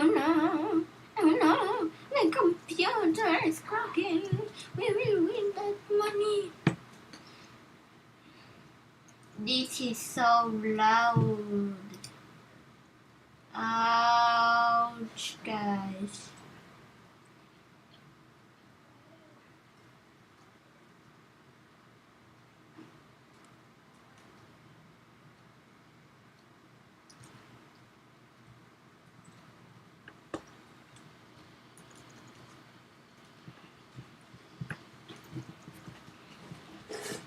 no, oh no, my computer is cracking. We will win that money. This is so loud. Ouch, guys.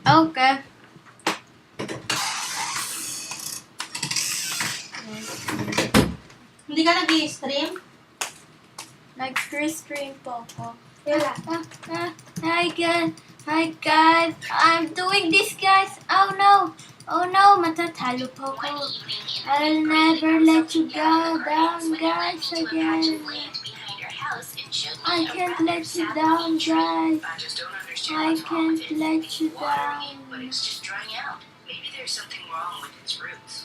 Okay. Hindi ka nag-i-stream? Nag-stream po ako. Kailan? Hi guys, I'm doing this, guys. Oh no, matatalo po ko. I'll never let you go down, guys, again. I can't let you down, guys. I can't let you down. But it's just drying out. Maybe there's something wrong with its roots.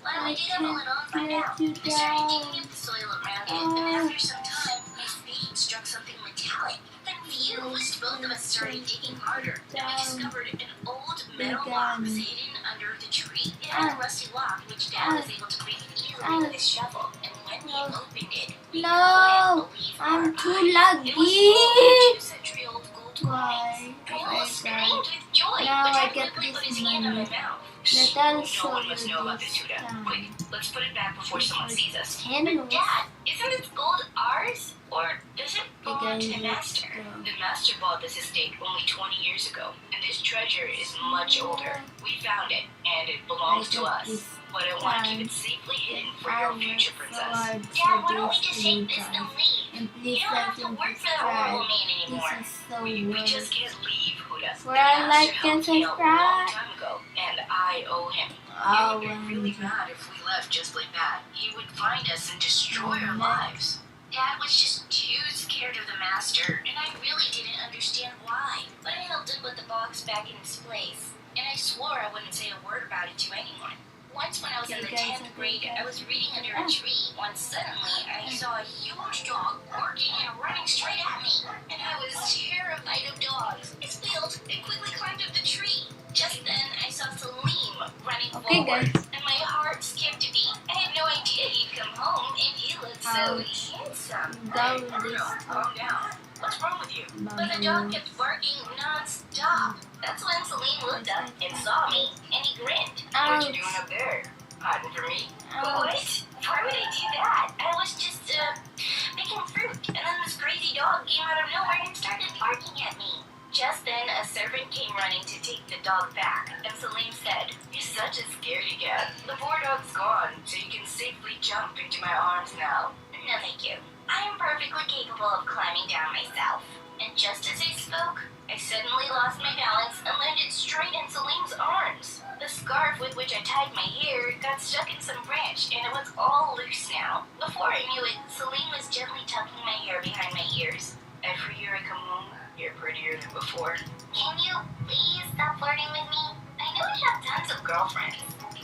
I can't let you down. Digging up the soil around it, and after some time, my spade struck something metallic. Confused, both of us started digging harder, and we discovered an old metal box hidden under the tree. It had a rusty lock, which Dad was able to break easily with his shovel. And when we opened it, we No, couldn't believe I'm our too eyes. It was lucky. full of 2-century-old gold Why? coins. We all screamed with joy, Now but I Dad get quickly put his this hand on my money. mouth. That I'll No show one you must know about this this, Huda. time. Quick, let's put it back before someone sees us. Ten But Dad, isn't this gold ours? Or does it belong to the Because master? The master bought this estate only 20 years ago, and this treasure is much older. We found it, and it belongs to us. But I want to keep it safely hidden for your future, princess. Dad, why don't we just take this and leave? And You please don't like have to and work for that horrible subscribe. man anymore. This is so We just weird. can't leave, Huda. For I like and helped me out a long subscribe. time ago, and I owe him. Oh, He would be really mad if we left just like that. He would find us and destroy our lives. Dad was just too scared of the master, and I really didn't understand why. But I helped him put the box back in its place, and I swore I wouldn't say a word about it to anyone. Once when I was in the 10th grade, I was reading under a tree when suddenly I saw a huge dog barking and running straight at me. And I was terrified of dogs. I squealed and quickly climbed up the tree. Just then, I saw Salim running forward, and my heart skipped a beat. I had no idea he'd come home, and he looked so handsome. Calm down. What's wrong with you? But the dog kept barking non-stop. That's when Salim looked up and saw me, and he grinned. What you doing up there? Hiding from me? What? Why would I do that? I was just, picking fruit, and then this crazy dog came out of nowhere and started barking at me. Just then, a servant came running to take the dog back, and Salim said, "You're such a scaredy cat. The poor dog's gone, so you can safely jump into my arms now." No, thank you. I am perfectly capable of climbing down myself. And just as I spoke, I suddenly lost my balance and landed straight in Salim's arms. The scarf with which I tied my hair got stuck in some branch, and it was all loose now. Before I knew it, Salim was gently tucking my hair behind my ears. Every year I come home, you're prettier than before. Can you please stop flirting with me? I know you have tons of girlfriends.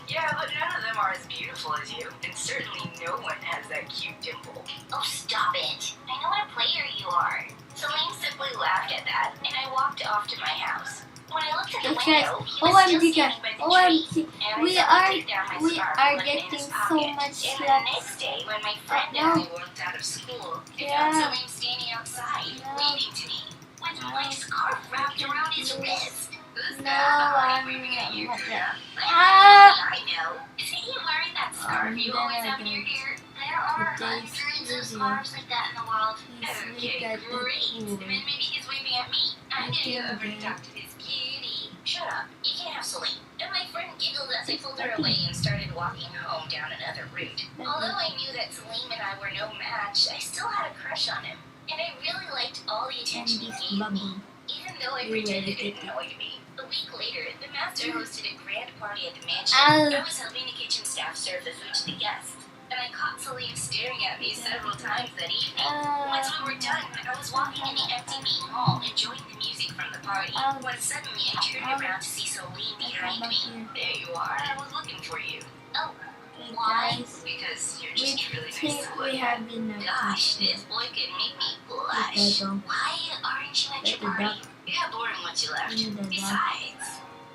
Yeah, but none of them are as beautiful as you, and certainly no one has that cute dimple. Oh, stop it. I know what a player you are. Salim simply laughed at that, and I walked off to my house. When I looked at the Okay. window, he was still OMG, standing by the OMG. tree, and I We saw him are take down my scarf and put it in getting his so pocket. much And the slack. next day, when my friend No. and I walked out of school, I Yeah. found Salim standing outside, No. waving to me, with my scarf wrapped around his wrist. Who's No, that? I'm waving at you, not Huda? Ah! I know. Isn't he wearing that scarf you then always I have in your don't. hair? There are Today's hundreds of video scarves like that in the world. is Okay, look at the great. pool. Then maybe he's waving at me. I'm Okay, gonna go over to then. talk to this cutie. Shut up. You can't have Celine. And my friend giggled as I pulled her away and started walking home down another route. Although I knew that Salim and I were no match, I still had a crush on him. And I really liked all the attention he gave me, even though I pretended it annoyed me. A week later, the master hosted a grand party at the mansion. I was helping the kitchen staff serve the food to the guests, and I caught Salim staring at me several times that evening. Once we were done, I was walking in the empty main hall, enjoying the music from the party, when suddenly I turned around to see Salim behind me. There you are. I was looking for you. Oh, Okay, Why? guys. Because you're We just really nice think to we look at. have enough. Gosh, this boy can make me blush. Potato. Why aren't you at your Potato party? duck. It got boring once you left. Potato duck. Besides,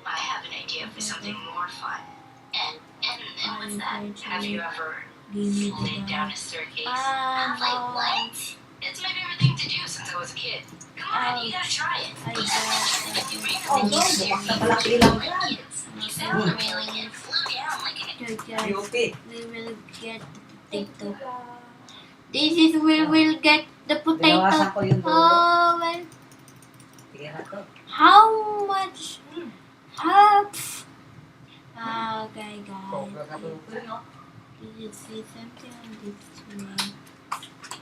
I have an idea for something more fun. And what's that? Have you ever Give me slid the down duck. a staircase? Ah, Have I no. what? It's my favorite thing to do since I was a kid. Come on, you gotta try it. I If you break Oh, the no, news, bukas na you're pala bilang like yan. kids. He sat on the railing and flew down like an Okay, guys. UP. We will get the potato. This is where we'll get the Binawasan potato. ko yung dulo. Oh, well. Sige na to. How much? Half. Okay, Sobra na guys. po yung no? Did you see something on this way?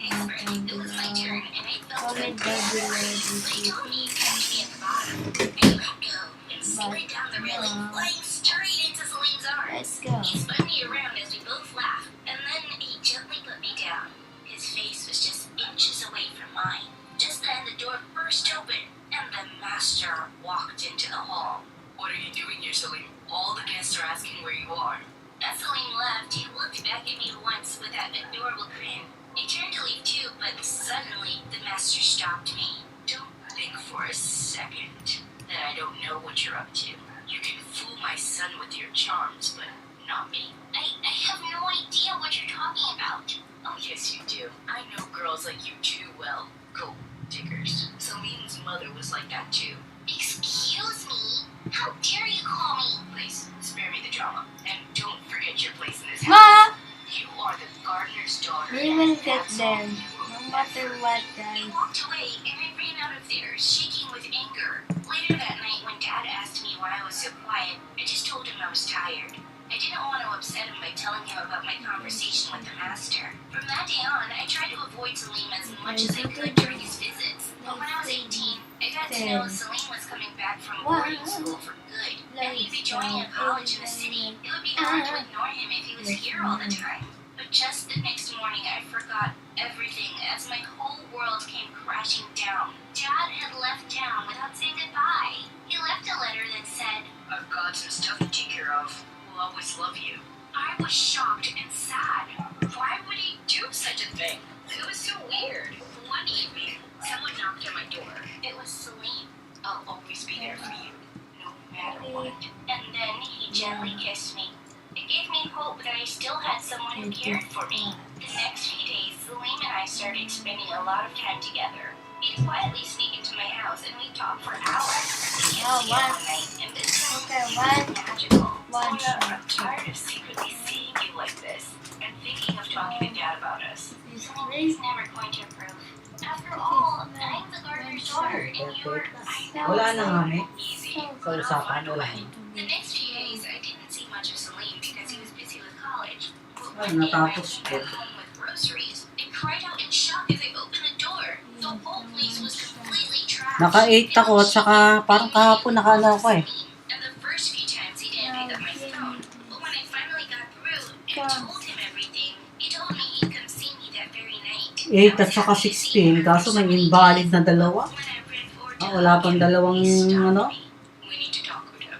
It was my turn, and I felt Comment good. down below But if he you told me see he had to be something. at the bottom. I let go and slid down the railing, no. flying straight into Salim's arms. Let's go. He spun me around as we both laughed, and then he gently put me down. His face was just inches away from mine. Just then, the door burst open, and the master walked into the hall. What are you doing here, Salim? All the guests are asking where you are. As Salim left, he looked back at me once with that adorable grin. I turned to leave too, but suddenly the master stopped me. Don't think for a second that I don't know what you're up to. You can fool my son with your charms, but not me. I have no idea what you're talking about. Oh, yes, you do. I know girls like you too well. Gold diggers. Salim's mother was like that too. Excuse me? How dare you call me? Please, spare me the drama. And don't forget your place in this house. Ma! You are the gardener's daughter. We will and get that's there. all you No will matter ever what, be. guys. He walked away, and I ran out of there, shaking with anger. Later that night, when Dad asked me why I was so quiet, I just told him I was tired. I didn't want to upset him by telling him about my conversation with the master. From that day on, I tried to avoid Salim as much as I could during his visits. But when I was 18, I got to know Salim was coming back from boarding school for good, and he'd be joining a college in the city. It would be hard to ignore him if he was here all the time. But just the next morning, I forgot everything as my whole world came crashing down. Dad had left town without saying goodbye. He left a letter that said, I've got some stuff to take care of. Will always love you. I was shocked and sad. Why would he do such a thing? It was so weird. One evening, someone knocked on my door. It was Salim. I'll always be there for you, no matter what. And then he gently kissed me. It gave me hope that I still had someone who cared for me. The next few days, Salim and I started spending a lot of time together. He'd quietly sneak into my house and we'd talk for hours. We kissed again one night, and this time it was magical. One Mona, I'm tired of secretly seeing you like this and thinking of talking to Dad about us. He's never going to approve. After all, I'm the gardener's daughter, and you're... I know Wala it's na not kami. easy, Sa but I'll usapan, find a wala. way. The next few days, I didn't see much of Salim because he was busy with college. But Ay, one day, when I natapos came ko. back home with groceries, I cried out in shock as I opened the door. The whole place was completely trashed. Naka-8 ako at saka parang kahapon naka-ano ako eh. And the first few times he didn't pick up my phone. But when I finally got through and told him everything, he told me he'd come see me that very night. 8 at saka 16, kaso may invalid na dalawa. Wala pang dalawang ano. We need to talk with him.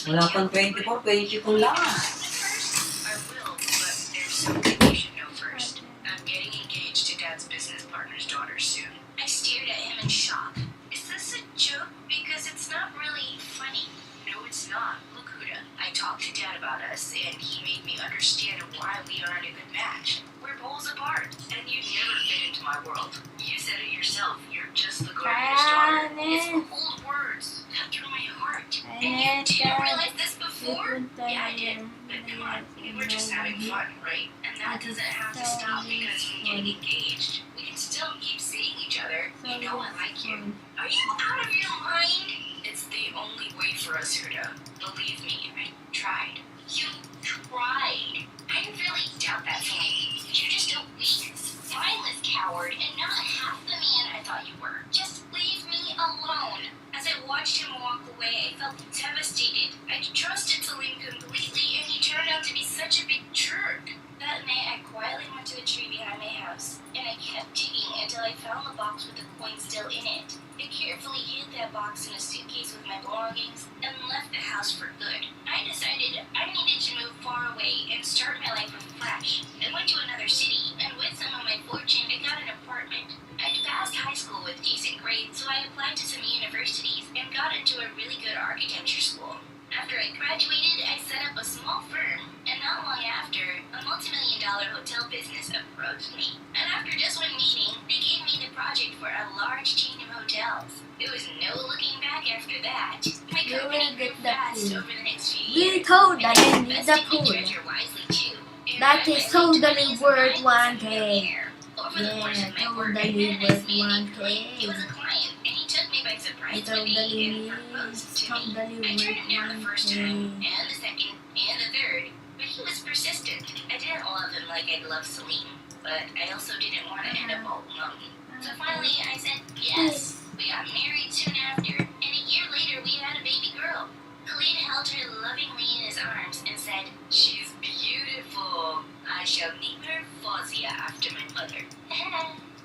Wala pang 24, 22 lang. At first, I will, but there's something you should know first. I'm getting engaged to Dad's business partner's daughter soon. I stared at him in shock. Is this a joke? Because it's not really funny. No, it's not. Look, Huda, I talked to Dad about us, and he made me understand why we aren't a good match. We're poles apart, and you'd never fit into my world. You said it yourself. You're just the gardener's daughter. It's cold words cut through my heart. And you didn't realize this before? Yeah, I did. But come on, we were just having fun, right? And that doesn't have to stop because we're getting engaged. We can still keep seeing each other. You know I like you. Are you out of your mind? It's the only way for us, Huda. Believe me, I tried. You tried? I really doubt that, Salim. You're just a weak, spineless coward and not half the man I thought you were. Just leave me alone. As I watched him walk away, I felt devastated. I trusted Salim completely, and he turned out to be such a big jerk. That night, I quietly went to the tree behind my house, and I kept digging until until I found the box with the coin still in it. I carefully hid that box in a suitcase with my belongings and left the house for good. I decided I needed to move far away and start my life afresh. I went to another city, and with some of my fortune, I got an apartment. I'd passed high school with decent grades, so I applied to some universities and got into a really good architecture school. After I graduated, I set up a small firm, and not long after, a multi-million-dollar hotel business approached me. And after just one meeting, they gave me the project for a large chain of hotels. There was no looking back after that. My You company will grew get the fast pool. over the next few We years. told I that you need the invested pool. my treasure wisely too. And That in is my late totally 20s, worth I was a 1K. millionaire. Over the course Yeah, of my work, I totally met a nice worth man named 1K. Clay. He was a client, and he took me by surprise It one day totally and means proposed to me. totally I turned him down the worth first 1K. time, and the second, and the third, but he was persistent. I didn't love him like I'd love Salim, but I also didn't want to end up all alone. So finally, I said yes. We got married soon after, and a year later, we had a baby girl. Khalid held her lovingly in his arms and said, "She's beautiful. I shall name her Fawzia after my mother."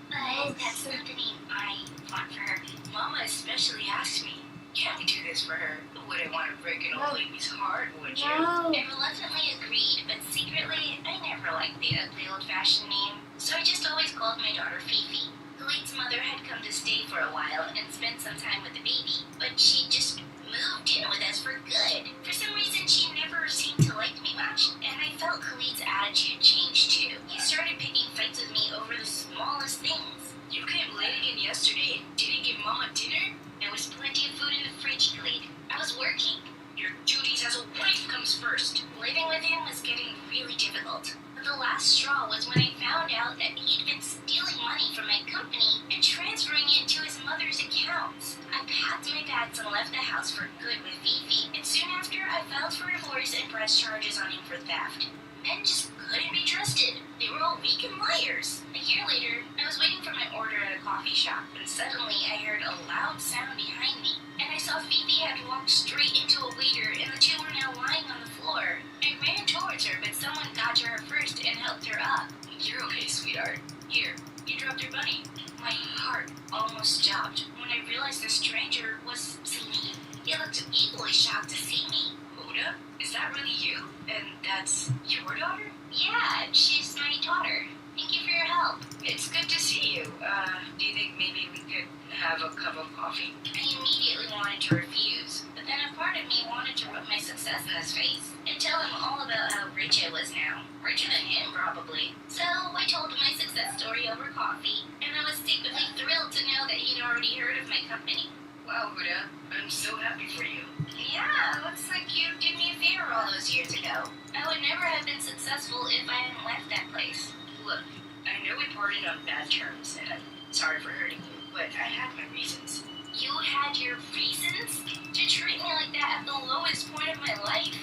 But that's not the name I want for her. Mama especially asked me, "Can't we do this for her? Wouldn't want to break an old lady's heart, would you?" No. I reluctantly agreed, but secretly, I never liked the ugly old-fashioned name, so I just always called my daughter Fifi. Khalid's mother had come to stay for a while and spent some time with the baby, but she just moved in with us for good. For some reason, she never seemed to like me much, and I felt Khalid's attitude change too. He started picking fights with me over the smallest things. "You came late again yesterday and didn't give Mama dinner?" "There was plenty of food in the fridge, Khalid. I was working." "Your duties as a wife comes first." Living with him was getting really difficult. But the last straw was when I found out that he'd been stealing money from my company and transferring it to his mother's accounts. I packed my bags and left the house for good with Fifi, and soon after I filed for divorce and pressed charges on him for theft. Men just couldn't be trusted. They were all weak and liars. A year later, I was waiting for my order at a coffee shop, and suddenly I heard a loud sound behind me, and I saw Fifi had walked straight into a waiter, and the two were now lying on the floor. I ran towards her, but someone got to her first and helped her up. "You're okay, sweetheart. Here, you dropped your bunny." My heart almost stopped when I realized the stranger was Salim. He looked equally shocked to see me. "Huda, is that really you? And that's your daughter?" "Yeah, she's my daughter. Thank you for your help." "It's good to see you. Do you think maybe we could have a cup of coffee?" I immediately wanted to refuse, but then a part of me wanted to rub my success in his face and tell him all about how rich I was now. Richer than him, probably. So I told him my success story over coffee, and I was secretly thrilled to know that he'd already heard of my company. "Wow, Huda, I'm so happy for you." "Yeah, looks like you did me a favor all those years ago. I would never have been successful if I hadn't left that place." "Look, I know we parted on bad terms, and I'm sorry for hurting you, but I had my reasons." "You had your reasons? To treat me like that at the lowest point of my life?"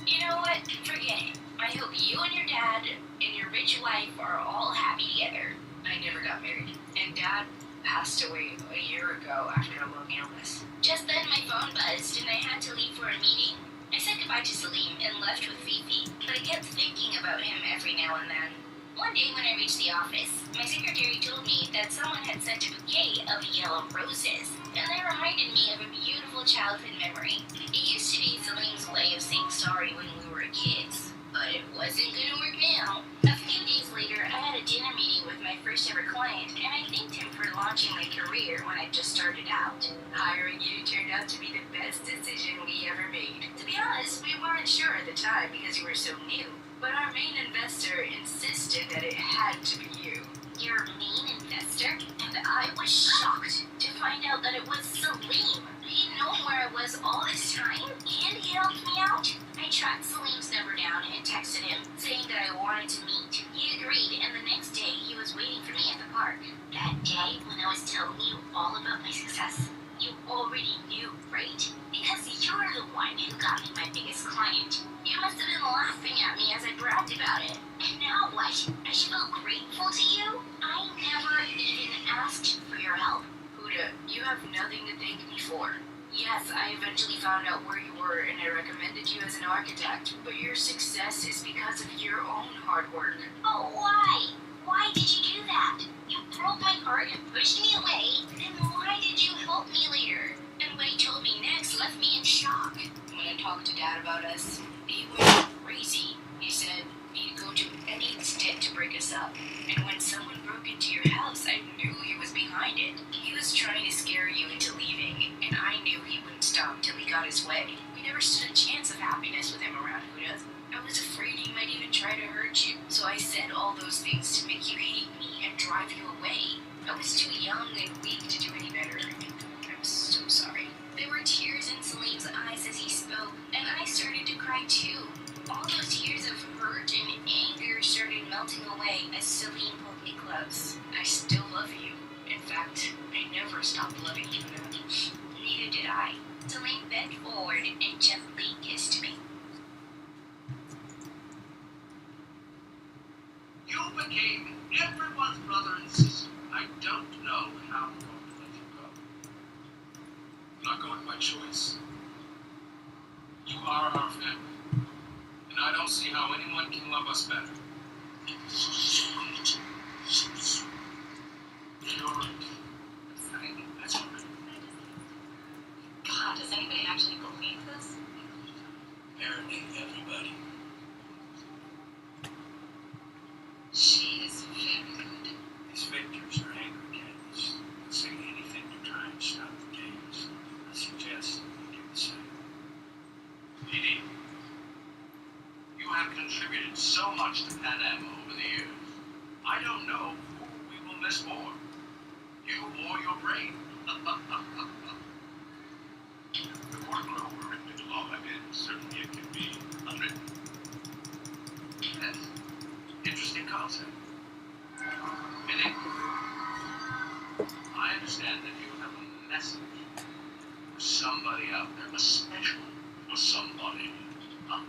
"You know what? Forget it. I hope you and your dad and your rich wife are all happy together." I never got married, and Dad passed away a year ago after a long illness. Just then my phone buzzed and I had to leave for a meeting. I said goodbye to Salim and left with Fifi, but I kept thinking about him every now and then. One day when I reached the office, my secretary told me that someone had sent a bouquet of yellow roses, and they reminded me of a beautiful childhood memory. It used to be Salim's way of saying sorry when we were kids, but it wasn't going to work now. A few days later, I had a dinner meeting with my first ever client, and I thanked him for launching my career when I just started out. "Hiring you turned out to be the best decision we ever made. To be honest, we weren't sure at the time because you were so new, but our main investor insisted that it had to be you." "Your main investor?" And I was shocked to find out that it was Salim. He'd known where I was all this time, and he helped me out. I tracked Salim's number down and texted him, saying that I wanted to meet. He agreed, and the next day he was waiting for me at the park. That day, when I was telling you all about my success, you already knew, right? Because you're the one who got me my biggest client. You must have been laughing at me as I bragged about it. And now what? I should feel grateful to you? I never even asked for your help. "Huda, you have nothing to thank me for. Yes, I eventually found out where you were and I recommended you as an architect, but your success is because of your own hard work." "Oh, why? Why did you do that?" door and pushed me away. Then why did you help me later? And what he told me next left me in shock. When I talked to Dad about us, he went crazy. He said he'd go to any extent to break us up. And when someone broke into your house, I knew he was behind it. He was trying to scare you into leaving, and I knew he wouldn't stop till he got his way. We never stood a chance of happiness with him around, Huda. I was afraid he might even try to hurt you, so I said all those things to make you hate me and drive you away. I was too young and weak to do any better. I'm so sorry. There were tears in Salim's eyes as he spoke, and I started to cry too. All those tears of hurt and anger started melting away as Salim pulled me close. I still love you. In fact, I never stopped loving you. Neither did I. Salim bent forward and gently kissed me. You became everyone's brother and sister. I don't know how I'm going to let you go. I'm not going by choice. You are our family, and I don't see how anyone can love us better. You're right. That's all right. God, does anybody actually believe this? Apparently, everybody. She is very good. These victors are angry cats. They'll say anything to try and stop the games. I suggest you do the same. Edie, you have contributed so much to Pan Am over the years. I don't know who we will miss more, you or your brain. The workload were written into law, and certainly it can be unwritten. Yes, interesting concept. Minnie, I understand that you have a message for somebody out there, especially for somebody. Let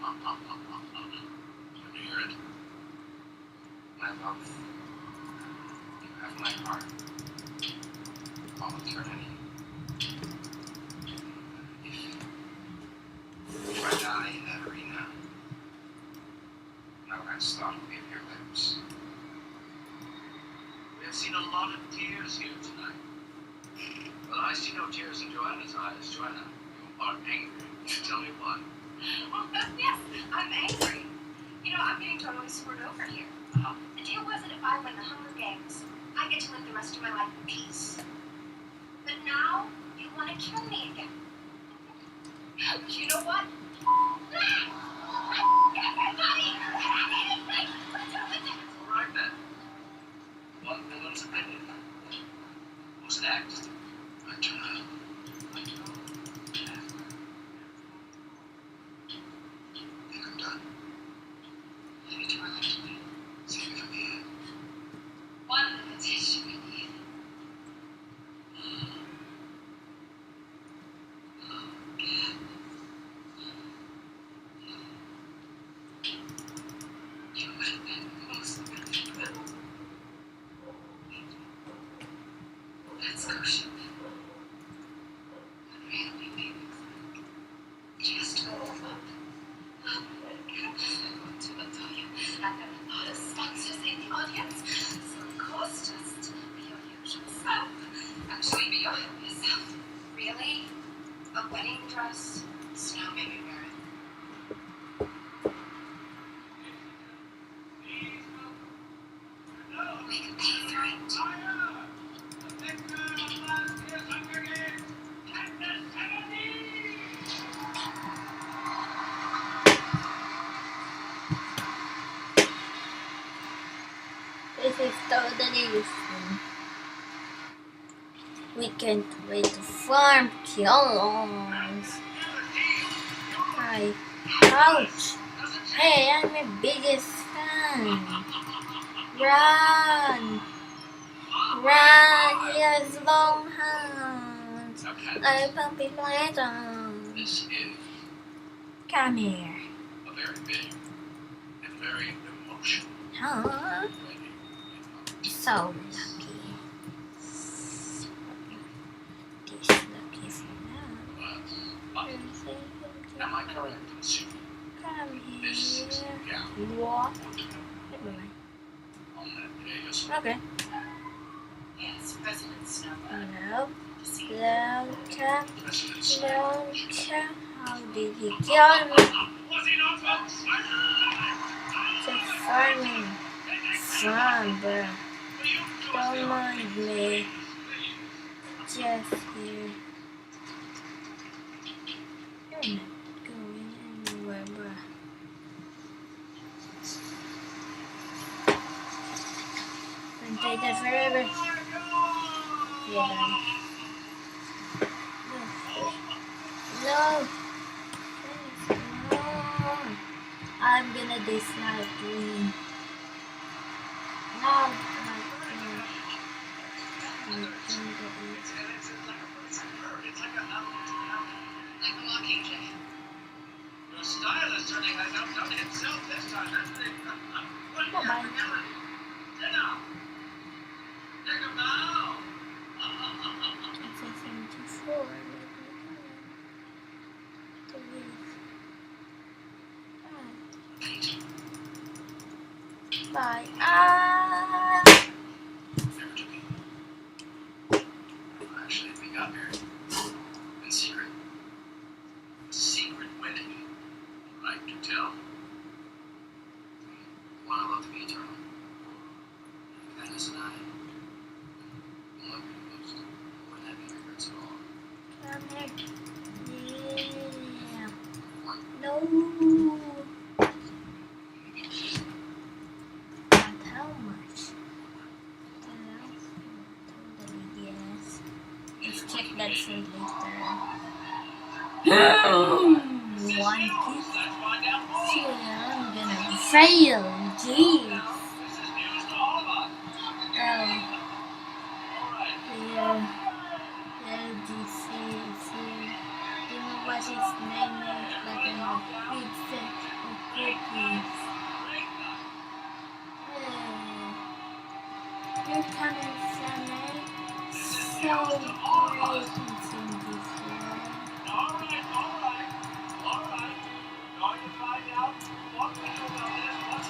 me hear it. My love, you have my heart. All eternity. If I die in that arena, no last thought will be of your lips. We have seen a lot of tears here tonight. Well, I see no tears in Joanna's eyes. Joanna, you are angry. Tell me why. Well, yes, I'm angry. You know, I'm getting totally screwed over here. The deal was that if I win the Hunger Games, I get to live the rest of my life in peace. But now, you want to kill me again. You know what? Everybody! All right then. One woman's opinion. Who's next? My turn. My turn. I think I'm done. Maybe too early to me. Save it for the end. One invitation we need. You would have been most beautiful. Let's go shopping. What really baby like. Just go up. I want to tell you, I have a lot of sponsors in the audience, so of course just be your usual self. Actually, be your happiest self. Really? A wedding dress? Snow made me wear it. We could pay for it. This is totally fun. We can't wait to farm kilos. Hi. Ouch. Hey, I'm your biggest fan. Run. Run, he has long hands. Okay. Like puppy python. This is Come here. a very big and very emotional Huh? wedding. So lucky. This lucky for now. Am I correct in assuming Come this is the here. gown What? on that day as Okay. Yes, President Snow. No. Long time. President Snow. Long time. How did he kill me? Was he not, folks? Just farming. Fun, bro. Don't mind me. Just here. You're not going anywhere, bro. Don't take that forever. You're done. No. Please, no. I'm gonna dislike you. No. Like a mockingjay. Your style is turning like out himself this time, isn't it? What do you Bye-bye. have to yell at me? Sit down. Take him now. It's a 74. Bye. Never took me. Actually, we got married. In secret. A secret wedding. Right to tell. One I love to be eternal. Venice and I will love you the most. We wouldn't have any regrets at all. Come here. Yeah. One. No. Not how much? Totally yes. Let's check that shade later. One kiss. Let's find out more. Yeah, I'm gonna fail. Jeez. This is news to all of us. Oh, All right. here. LGC is here. Do you know what his name is? But I have big set of cookies. You're coming, Sammy. So great in this world. All right. We're going to find out what we know about this.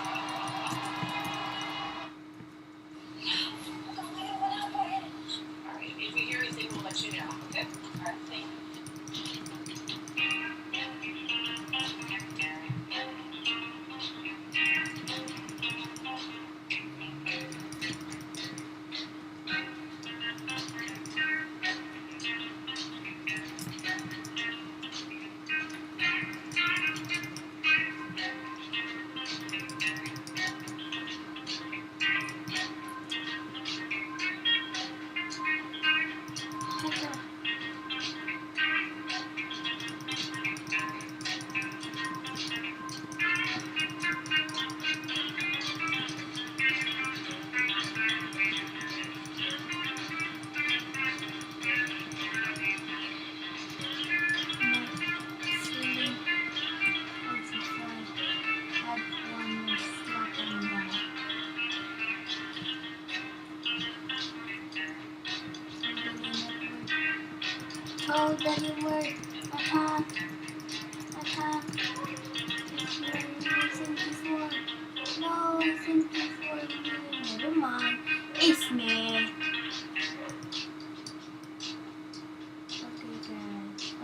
Alright, if we hear anything, we'll let you know, okay? Alright, thank you. Oh, doesn't work. Attack. No, I think before. Never mind. It's me. Okay, guys.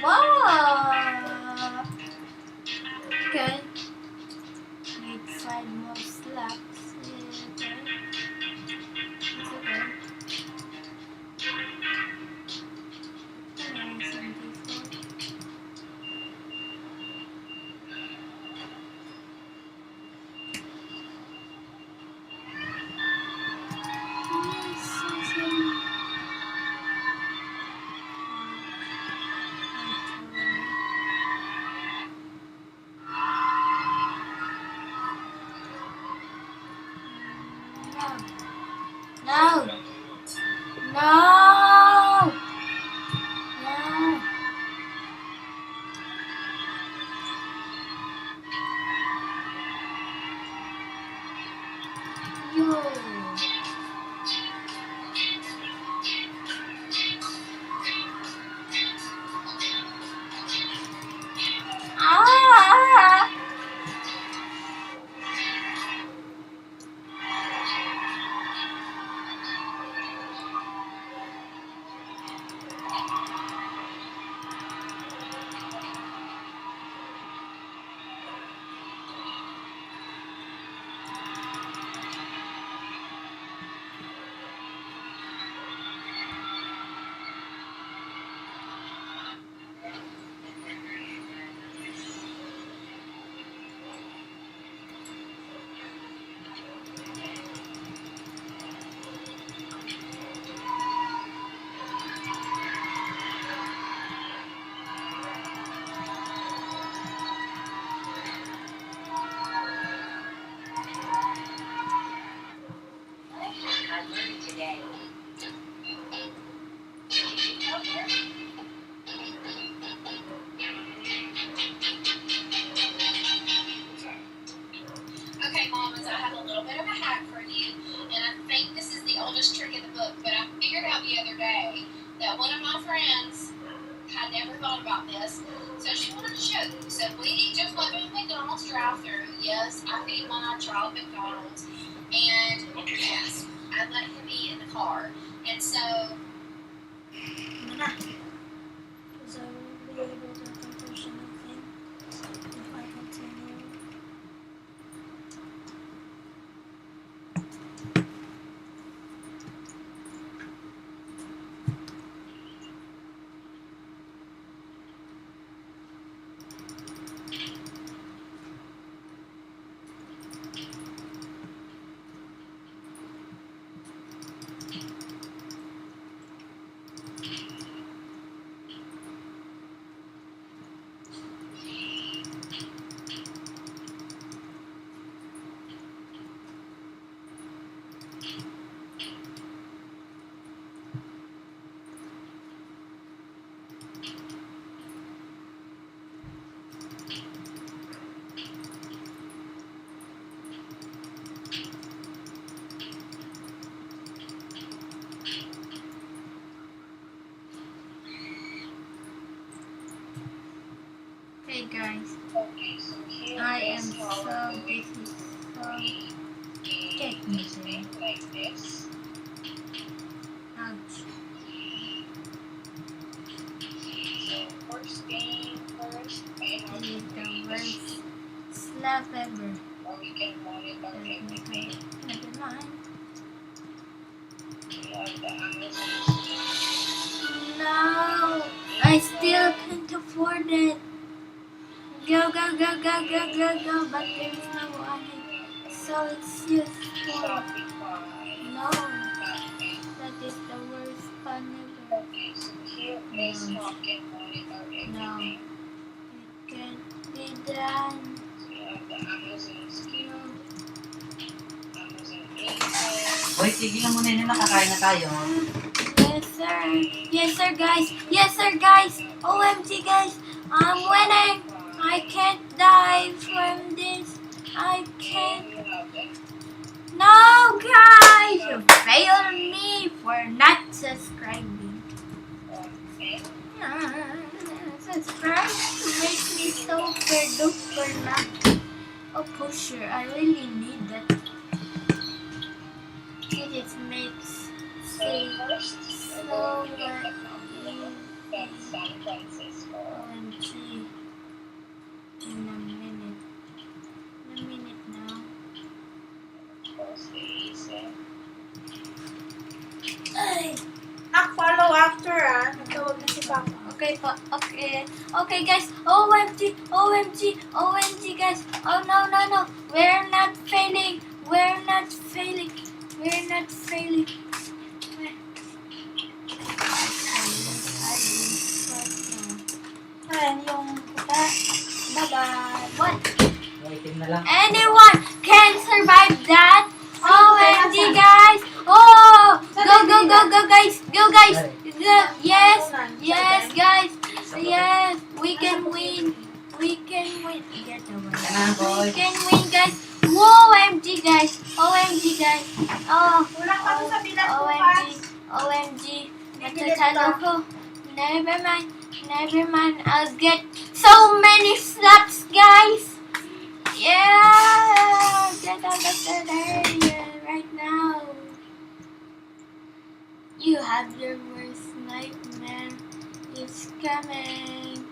Wow. Okay. Need 5 more slaps. Okay. It's okay. figured out the other day that one of my friends had never thought about this, so she wanted to show them. So we just went through the McDonald's drive-thru. Yes, I feed my child McDonald's, and yes, I let him eat in the car. And so Ano na? So, I will be able to accomplish anything if I continue. Hey guys, okay, so here I am is how so we're going busy, so to take make me this there. thing like this. Ouch. So first thing first, I have This is to the create a worst sheet slap ever. where we can monitor everything. Never mind. We have the Amazon sheet. No, I still can't afford it. Go, go, go, go, go, go, go, but there's no money. So it's useful. Shopify. No, Okay. that is the worst fun ever. Okay, so here is how we can monitor everything. It can't be done. So we have the Amazon skill, No. Amazon agent. Hoy, sige lang muna yun, nakakain na tayo. Yes, sir. Yes, sir, guys. Yes, sir, guys. OMG, guys. I'm winning. I can't die from this. I can't. Then you have the No, guys. You failed me for not subscribing. content. Subscribe to make me super duper not a pusher. I really need that. It just makes So say first, we're so going to get the much company. That's San Francisco. OMG. In a minute. In a minute now. Post the agent. Ay! Follow after Nagtawag na si Papa. Okay po. Okay. Okay guys. OMG. OMG. OMG guys. Oh no no no. We're not failing. We're not failing. We're not failing. Ayan, yung puta. Bye-bye. What? Waiting na lang. Anyone can survive that? OMG guys. Oh! Go go go go guys. Go guys. Go. Yes. Yes guys. Yes. We can win. We can win. Get away. We can win guys. OMG guys. OMG guys. Oh. Wala ka doon sa bilang OMG. bukas. OMG. Matatalo ko. Never mind. Never mind. I'll get so many slaps guys. Yeah. Get out of that area right now. You have your worst nightmare. It's coming.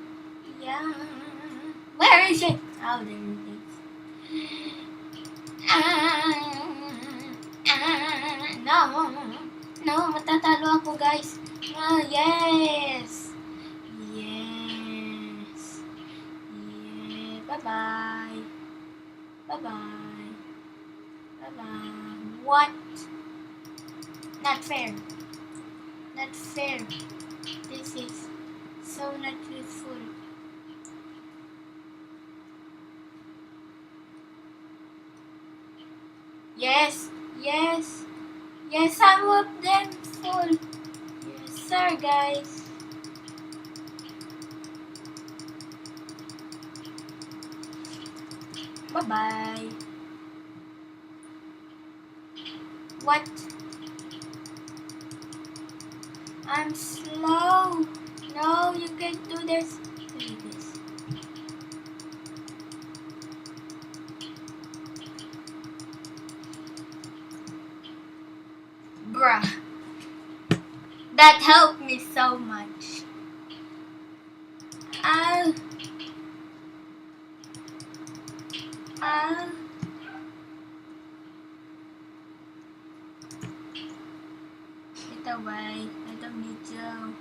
Yeah. Where is it? Oh, there it is. No. No, matatalo ako, guys. Ah, yes. Yes. Yeah. Bye-bye. Bye-bye. Bye-bye. What? Not fair. Not fair. This is so not useful. Yes, yes, yes, some of them full. Yes, sir, guys. Bye-bye. What? I'm slow. No, you can't do this. Do this. Bruh. That helped me so much. Ow. Ow. Get away. I don't need you.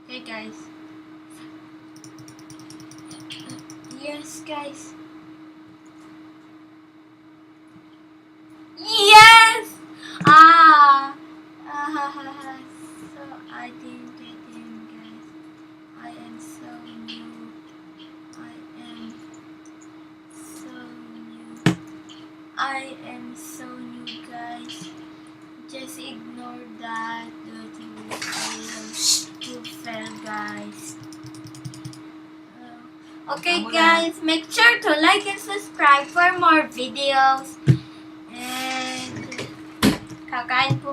Okay, guys. Yes, guys. Yes! Ah! So I didn't get him, guys. I am so new. I am so new. I am so new, guys. Just ignore that. You fail, guys. Okay, guys. Make sure to like and subscribe for more videos. And kakain po